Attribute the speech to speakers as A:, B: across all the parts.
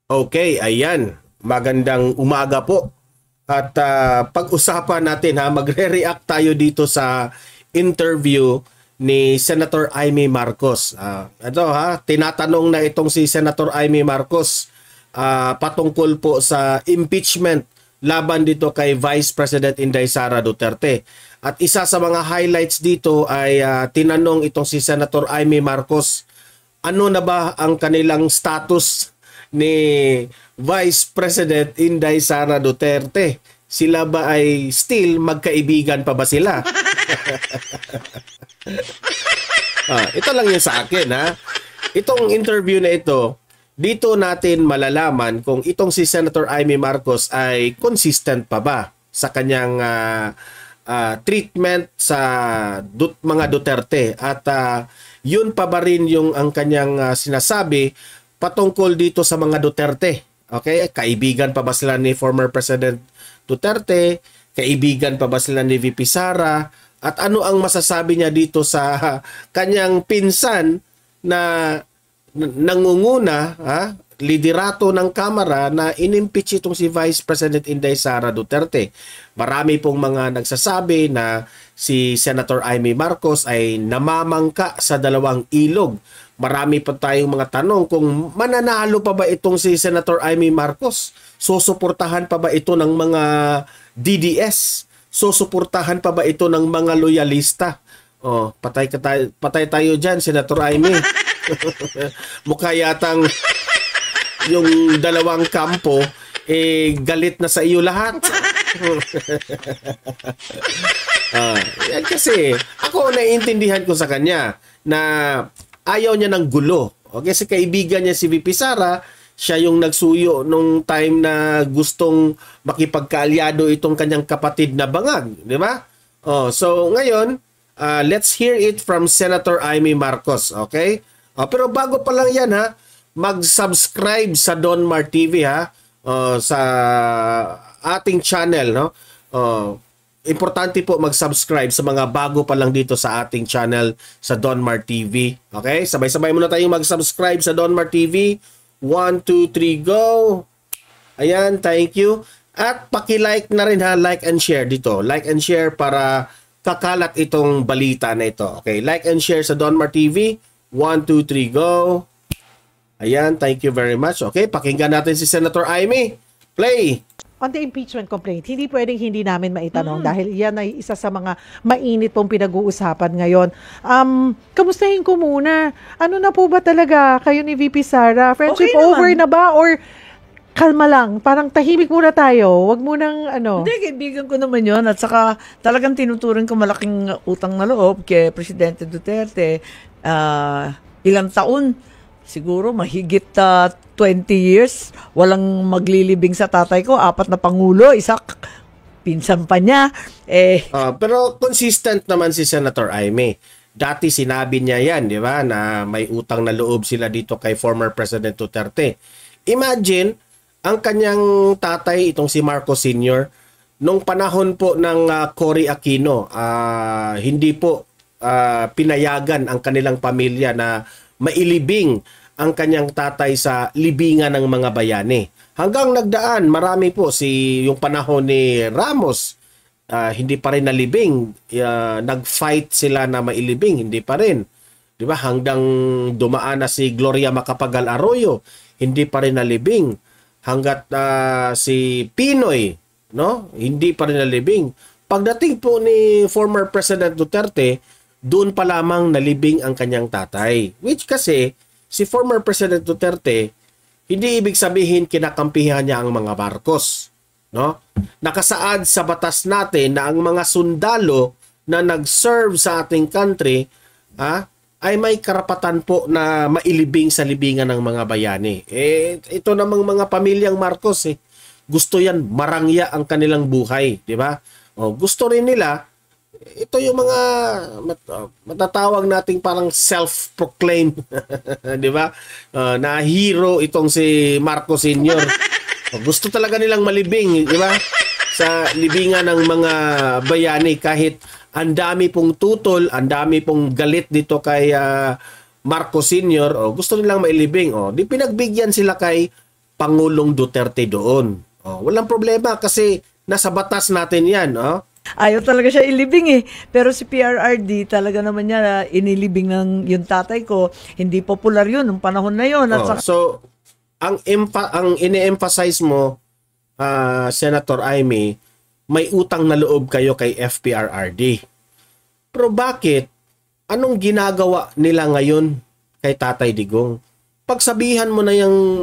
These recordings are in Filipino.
A: Okay, ayan. Magandang umaga po. At pag-usapan natin magre-react tayo dito sa interview ni Senator Amy Marcos. Tinatanong na itong si Senator Amy Marcos patungkol po sa impeachment laban dito kay Vice President Inday Sara Duterte. At isa sa mga highlights dito ay tinanong itong si Senator Amy Marcos, ano na ba ang kanilang status ni Vice President Inday Sara Duterte? Sila ba ay still magkaibigan pa ba sila? Ito lang yun sa akin Itong interview na ito, dito natin malalaman kung itong si Senator Amy Marcos ay consistent pa ba sa kanyang treatment sa mga Duterte at yun pa ba rin yung ang kanyang sinasabi patungkol dito sa mga Duterte. Okay? Kaibigan pa ba sila ni former President Duterte? Kaibigan pa ba sila ni VP Sara? At ano ang masasabi niya dito sa kanyang pinsan na nangunguna, liderato ng Kamara na inimpeach itong si Vice President Inday Sara Duterte. Marami pong mga nagsasabi na si Senator Amy Marcos ay namamangka sa dalawang ilog. Marami pa tayong mga tanong kung mananalo pa ba itong si Senator Amy Marcos? Susuportahan pa ba ito ng mga DDS? Susuportahan pa ba ito ng mga loyalista? Patay tayo dyan, Senator Amy. Mukha yatang yung dalawang kampo galit na sa iyo lahat. Yan kasi ako naiintindihan ko sa kanya na ayaw niya ng gulo. Okay, si kaibigan niya si VP Sara, siya yung nagsuyo nung time na gustong makipagkaalyado itong kanyang kapatid na bangag, di ba? So ngayon, let's hear it from Senator Amy Marcos, okay? Pero bago pa lang yan mag-subscribe sa Donmar TV sa ating channel, no? Importante po mag-subscribe sa mga bago pa lang dito sa ating channel sa Donmar TV. Okay? Sabay-sabay muna tayong mag-subscribe sa Donmar TV. 1, 2, 3, go! Ayan, thank you. At paki-like na rin like and share dito. Like and share para kakalat itong balita na ito. Okay, like and share sa Donmar TV. 1, 2, 3, go! Ayan, thank you very much. Okay, pakinggan natin si Senator Amy. Play!
B: On the impeachment complaint, hindi pwedeng hindi namin maitanong dahil yan ay isa sa mga mainit pong pinag-uusapan ngayon. Kamustahin ko muna. Ano na po ba talaga kayo ni VP Sara? Friendship okay over na ba? Or kalma lang, parang tahimik muna tayo. Wag munang
C: Hindi, kaibigan ko naman yon. At saka talagang tinuturing ko malaking utang na loob kay Presidente Duterte. Ilang taon, siguro mahigit 20 years, walang maglilibing sa tatay ko, 4 na pangulo, isa pinsan pa niya.
A: Pero consistent naman si Senator Amy. Dati sinabi niya yan, di ba, na may utang na loob sila dito kay former President Duterte. Imagine, ang kanyang tatay, itong si Marcos Sr., nung panahon po ng Cory Aquino, hindi po pinayagan ang kanilang pamilya na mailibing ang kanyang tatay sa libingan ng mga bayani. Hanggang nagdaan, marami po yung panahon ni Ramos, hindi pa rin nalibing. Nag-fight sila na mailibing, hindi pa rin. Di ba? Hanggang dumaan na si Gloria Macapagal Arroyo, hindi pa rin nalibing. Hanggat si Pinoy, no? Hindi pa rin nalibing. Pagdating po ni former President Duterte, doon pa lamang nalibing ang kanyang tatay. Which kasi, si former President Duterte, hindi ibig sabihin kinakampihan niya ang mga Marcos. No? Nakasaad sa batas natin na ang mga sundalo na nag-serve sa ating country ay may karapatan po na mailibing sa libingan ng mga bayani. Ito namang mga pamilyang Marcos, gusto yan marangya ang kanilang buhay. Di ba? Gusto rin nila, ito yung mga matatawag nating parang self-proclaimed, di ba? Na hero itong si Marcos Sr. Gusto talaga nilang malibing, di ba? Sa libingan ng mga bayani kahit ang dami pong tutol, ang dami pong galit dito kay Marcos Sr. Gusto nilang mailibing. Di pinagbigyan sila kay Pangulong Duterte doon. Walang problema kasi nasa batas natin yan.
C: Ayaw talaga siya ilibing eh. Pero si PRRD talaga naman niya inilibing ng yung tatay ko. Hindi popular yun nung panahon na yun. At
A: So, ang ini-emphasize mo, Senator Amy, may utang na loob kayo kay FPRRD. Pero bakit? Anong ginagawa nila ngayon kay Tatay Digong? Pagsabihan mo na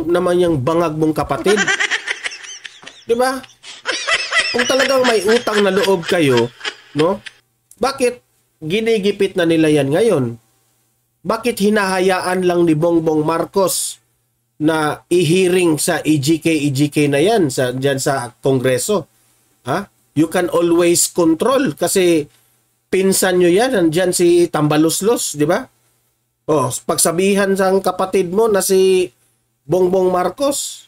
A: naman yung bangag mong kapatid. Di ba? Kung talagang may utang na loob kayo, no? Bakit ginigipit na nila yan ngayon? Bakit hinahayaan lang ni Bongbong Marcos na i-hearing sa EJK na yan dyan sa Kongreso? You can always control kasi pinsan nyo yan, nandyan si Tambaluslos, di ba? Pagsabihan sa kapatid mo na si Bongbong Marcos,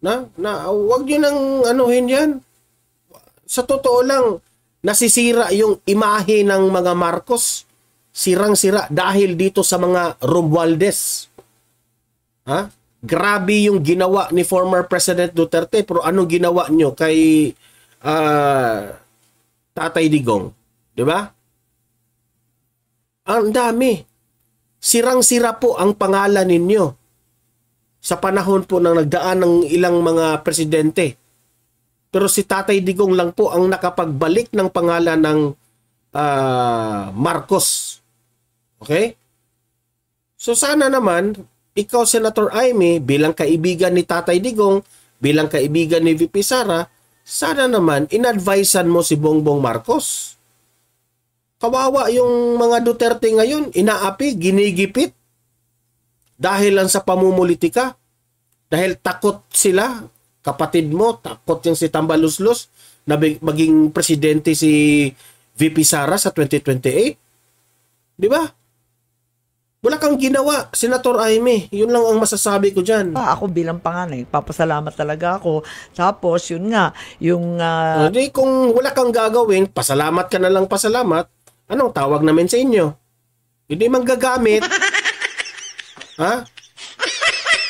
A: na wag nyo nang anuhin yan. Sa totoo lang, nasisira yung imahe ng mga Marcos. Sirang-sira dahil dito sa mga Romualdez. Grabe yung ginawa ni former President Duterte, pero anong ginawa nyo kay Tatay Digong? Di ba? Ang dami. Sirang-sira po ang pangalan ninyo sa panahon po ng nagdaan ng ilang mga presidente. Pero si Tatay Digong lang po ang nakapagbalik ng pangalan ng Marcos. Okay? So sana naman, ikaw Senator Amy, bilang kaibigan ni Tatay Digong, bilang kaibigan ni VP Sara, sana naman in-advisean mo si Bongbong Marcos. Kawawa yung mga Duterte ngayon, inaapi, ginigipit. Dahil lang sa pamumulitika. Dahil takot sila. Kapatid mo, takot yung si Tambaluslos na maging presidente si VP Sara sa 2028. Di ba? Wala kang ginawa, Senator Amy. Yun lang ang masasabi ko dyan.
C: Ako bilang panganay, papasalamat talaga ako. Tapos, yun nga, yung...
A: kung wala kang gagawin, pasalamat ka na lang pasalamat. Anong tawag namin sa inyo? Hindi manggagamit.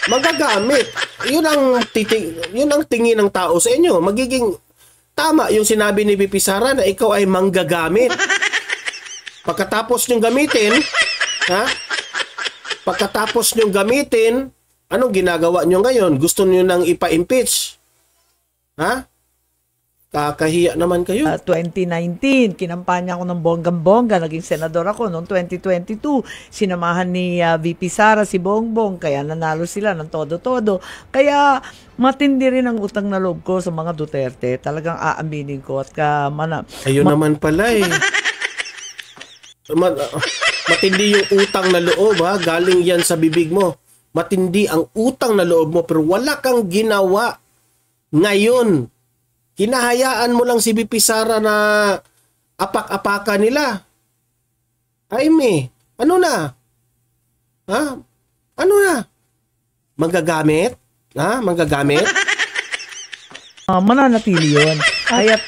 A: Magagamit. Yun ang tingin ng tao sa inyo. Magiging tama yung sinabi ni VP Sara na ikaw ay manggagamit. Pagkatapos nyong gamitin, pagkatapos nyong gamitin, anong ginagawa nyo ngayon? Gusto nyo nang ipa-impeach? Kakahiya naman kayo.
C: 2019, kinampanya ako ng bonggang-bongga, naging senador ako. Noong 2022, sinamahan ni VP Sara si Bongbong, kaya nanalo sila ng todo-todo. Kaya matindi rin ang utang na loob ko sa mga Duterte. Talagang aaminin ko at
A: Ayun naman pala eh. Matindi yung utang na loob galing yan sa bibig mo. Matindi ang utang na loob mo pero wala kang ginawa ngayon. Hinahayaan mo lang si VP Sara na apak-apaka nila. Amy, ano na? Ano na? Manggagamit? Manggagamit?
C: Mananatili yun. Kaya't,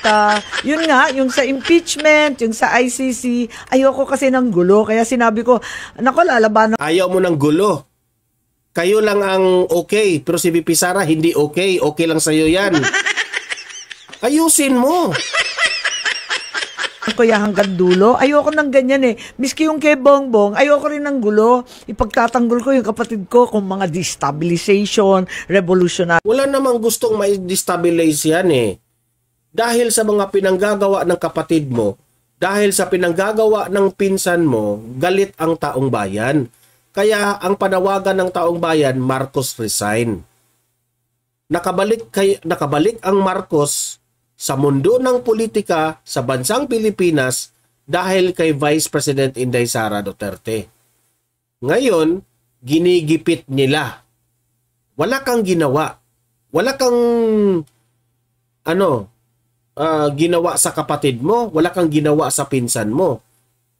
C: yun nga, yung sa impeachment, yung sa ICC, ayoko kasi ng gulo. Kaya sinabi ko, nako, lalabanan.
A: Ayaw mo ng gulo. Kayo lang ang okay, pero si VP Sara hindi okay. Okay lang sa'yo yan. Ayusin mo.
C: Kaya hanggang dulo, ayoko ng ganyan eh. Miski yung kay Bongbong, ayoko rin ng gulo. Ipagtatanggol ko yung kapatid ko kung mga destabilization, revolutionary.
A: Wala namang gustong ma-destabilize yan eh. Dahil sa mga pinanggagawa ng kapatid mo, dahil sa pinanggagawa ng pinsan mo, galit ang taong bayan. Kaya ang panawagan ng taong bayan, Marcos resign. Nakabalik ang Marcos sa mundo ng politika sa bansang Pilipinas dahil kay Vice President Inday Sara Duterte. Ngayon, ginigipit nila. Wala kang ginawa. Wala kang ginawa sa kapatid mo. Wala kang ginawa sa pinsan mo.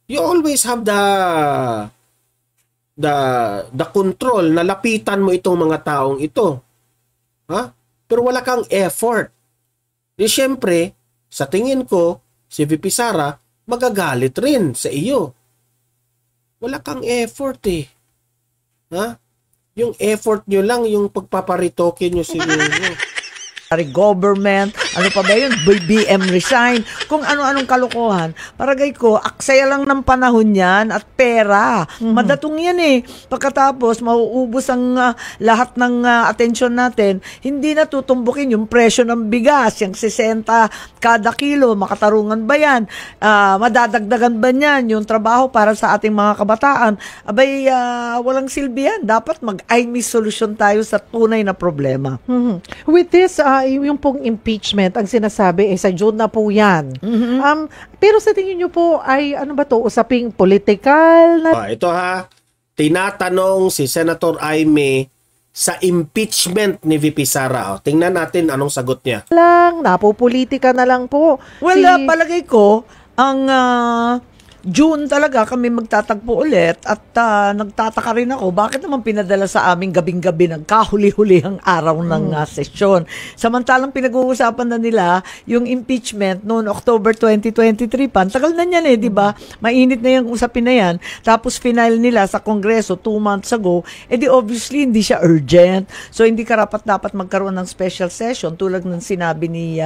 A: You always have the control na lapitan mo itong mga taong ito. Pero wala kang effort. Di syempre, sa tingin ko, si VP Sara magagalit rin sa iyo. Wala kang effort eh. Yung effort nyo lang, yung pagpaparitoke nyo siguro.
C: Government, ano pa ba yun? BBM resign, kung ano-anong kalokohan. Paragay ko, aksaya lang ng panahon yan at pera. Madatong yan eh. Pagkatapos, mauubos ang lahat ng atensyon natin, hindi na tutumbukin yung presyo ng bigas, yung 60 kada kilo, makatarungan ba yan? Madadagdagan ba yan yung trabaho para sa ating mga kabataan? Abay, walang silbi yan. Dapat mag-IME solution tayo sa tunay na problema.
B: With this, yung pong impeachment, ang sinasabi sa June na po yan. Pero sa tingin nyo po ay ano ba to, usaping political na?
A: Ito ha, tinatanong si Senator Aimee sa impeachment ni VP Sara. Tingnan natin anong sagot niya.
B: Lang, napopolitika na lang po.
C: Well, palagay ko, ang June talaga kami magtatagpo ulit at nagtataka rin ako bakit naman pinadala sa aming gabing-gabi ng kahuli-hulihang araw ng sesyon. Samantalang pinag-uusapan na nila yung impeachment noong October 2023 pa. Tagal na yan di ba? Mainit na yung usapin na yan. Tapos final nila sa Kongreso 2 months ago, di obviously hindi siya urgent. So hindi karapat-dapat magkaroon ng special session tulad ng sinabi ni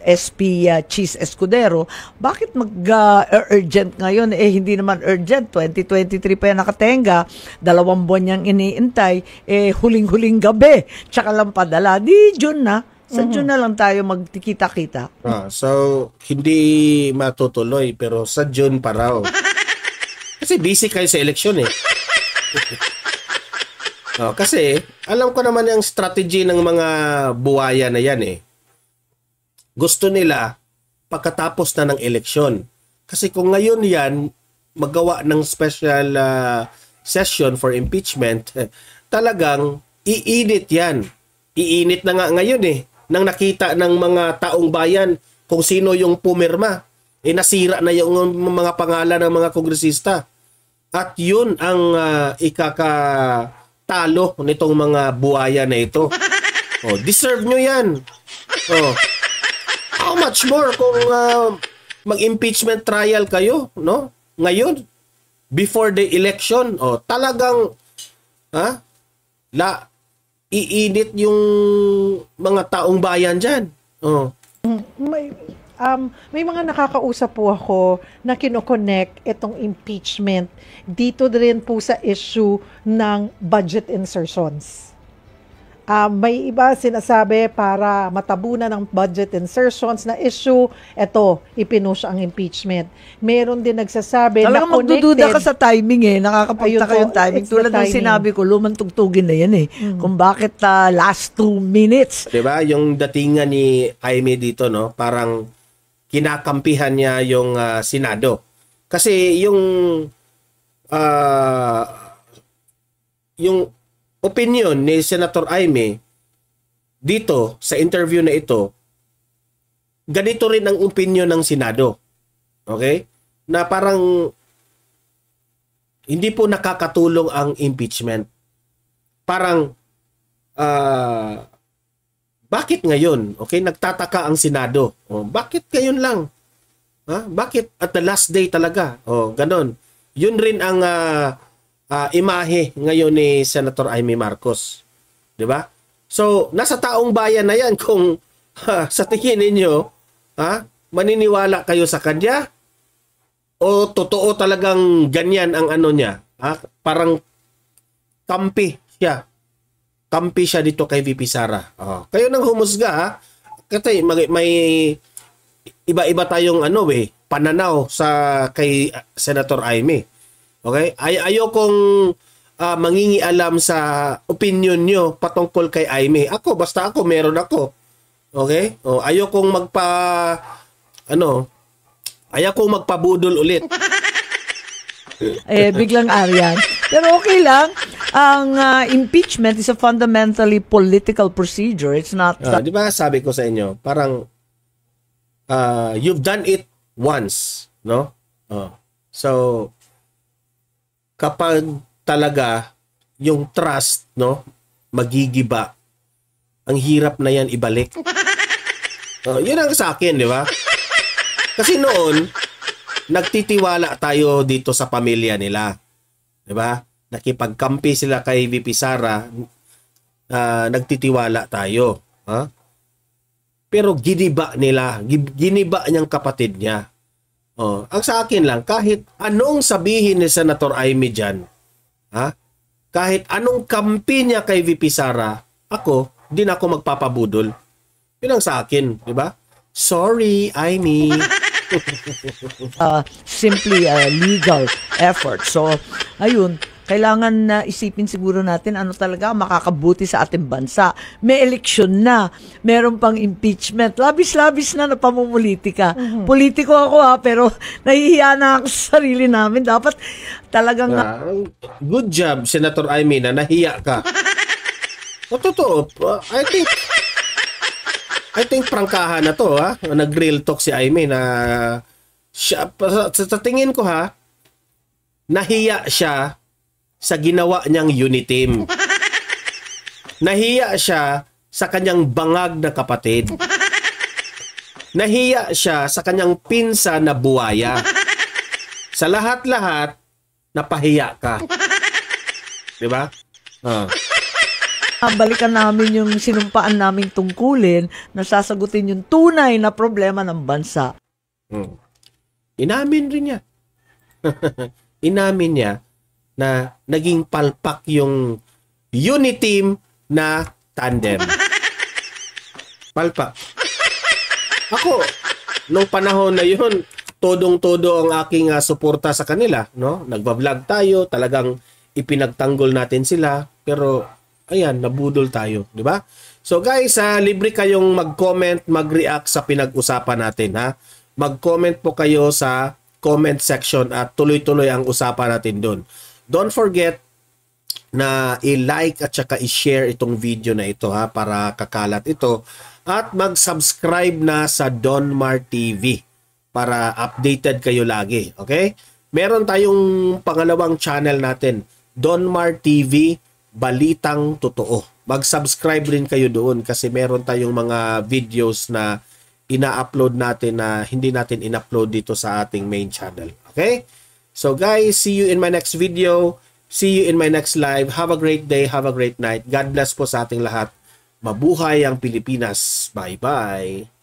C: SP Cheese Escudero. Bakit mag-urgent ngayon? Hindi naman urgent. 2023 pa yan nakatenga. 2 buwan niyang iniintay. Huling-huling gabi. Tsaka lang padala. Di June na. Sa June na lang tayo magkikita-kita.
A: So, hindi matutuloy pero sa June pa raw. Kasi busy kayo sa eleksyon eh. Kasi, alam ko naman yung strategy ng mga buwaya na yan eh. Gusto nila pagkatapos na ng eleksyon. Kasi kung ngayon yan, magawa ng special session for impeachment, talagang iinit yan. Iinit na nga ngayon eh. Nang nakita ng mga taong bayan kung sino yung pumirma. Nasira na yung mga pangalan ng mga kongresista. At yun ang ikakatalo nitong mga buwaya na ito. Deserve nyo yan. How much more kung mag-impeachment trial kayo, no? Ngayon, before the election, talagang iinit yung mga taong bayan diyan.
B: May mga nakakausap po ako na kino-connect itong impeachment dito rin po sa issue ng budget insertions. May iba sinasabi para matabunan ng budget insertions na issue, eto, ipinush ang impeachment. Meron din nagsasabi
C: talagang
B: na connected.
C: Magdududa ka sa timing nakakapunta ka yung timing. Tulad ng sinabi ko, lumang tugtugin na yan Kung bakit last 2 minutes.
A: Diba? Yung datingan ni Aimee dito, no? Parang kinakampihan niya yung Senado. Kasi yung opinion ni Senator Aimee dito sa interview na ito, ganito rin ang opinion ng Senado. Okay? Na parang hindi po nakakatulong ang impeachment. Parang bakit ngayon? Okay, nagtataka ang Senado. Bakit ngayon lang? Bakit at the last day talaga? Ganon. Yun rin ang imahe ngayon ni Senator Aimee Marcos. 'Di ba? So, nasa taong bayan na 'yan kung sa tingin ninyo, maniniwala kayo sa kanya o totoo talagang ganyan ang ano niya? Parang kampi siya. Kampi siya dito kay VP Sara. Kayo nang humusga Kasi may iba-iba tayong pananaw sa kay Senator Aimee. Okay? Ayokong mangingialam sa opinion nyo patungkol kay Aimee. Basta ako, meron ako. Okay? Ayokong ayokong magpabudol ulit.
C: Biglang Aryan. Pero okay lang. Ang impeachment is a fundamentally political procedure. It's not...
A: Di ba sabi ko sa inyo, parang you've done it once, no? So, kapag talaga yung trust, no, magigiba, ang hirap na yan ibalik. Yun ang sa akin, di ba? Kasi noon, nagtitiwala tayo dito sa pamilya nila. Di ba? nakipagkampi sila kay VP Sara, nagtitiwala tayo. Ha? Pero giniba niyang kapatid niya. Ang sa akin lang, kahit anong sabihin ni Senator Amy dyan, ha? Kahit anong kampi niya kay VP Sara, di na ako magpapabudol. Yun ang sa akin, di ba? Sorry, Amy.
C: Simply a legal effort. So, ayun, kailangan na isipin siguro natin ano talaga makakabuti sa ating bansa. May eleksyon na, meron pang impeachment, labis-labis na pamumulitika. Politiko ako pero nahihiya na ako sa sarili namin. Dapat talagang...
A: good job, Senator Amy, na nahiya ka. Totoo, I think prangkahan na to, ha? Nag-real talk si Amy na siya, sa tingin ko, ha, nahiya siya sa ginawa niyang Uniteam. Nahiya siya sa kanyang bangag na kapatid. Nahiya siya sa kanyang pinsa na buwaya. Sa lahat-lahat, napahiya ka. Diba?
C: Balikan namin yung sinumpaan naming tungkulin na sasagutin yung tunay na problema ng bansa.
A: Inamin rin niya. Inamin niya na naging palpak yung Uniteam na tandem. Palpak. Ako, nung panahon na yun, todong-todo ang aking suporta sa kanila. No? Nagbablog tayo, talagang ipinagtanggol natin sila, pero ayan, nabudol tayo. Di ba? So guys, libre kayong mag-comment, mag-react sa pinag-usapan natin. Ha? Mag-comment po kayo sa comment section at tuloy-tuloy ang usapan natin doon. Don't forget na i-like at saka i-share itong video na ito, ha, para kakalat ito, at mag-subscribe na sa Donmar TV para updated kayo lagi. Okay? Meron tayong pangalawang channel natin, Donmar TV Balitang Totoo. Mag-subscribe rin kayo doon kasi meron tayong mga videos na ina-upload natin na hindi natin in-upload dito sa ating main channel. Okay? So guys, see you in my next video. See you in my next live. Have a great day. Have a great night. God bless po sa ating lahat. Mabuhay ang Pilipinas. Bye-bye.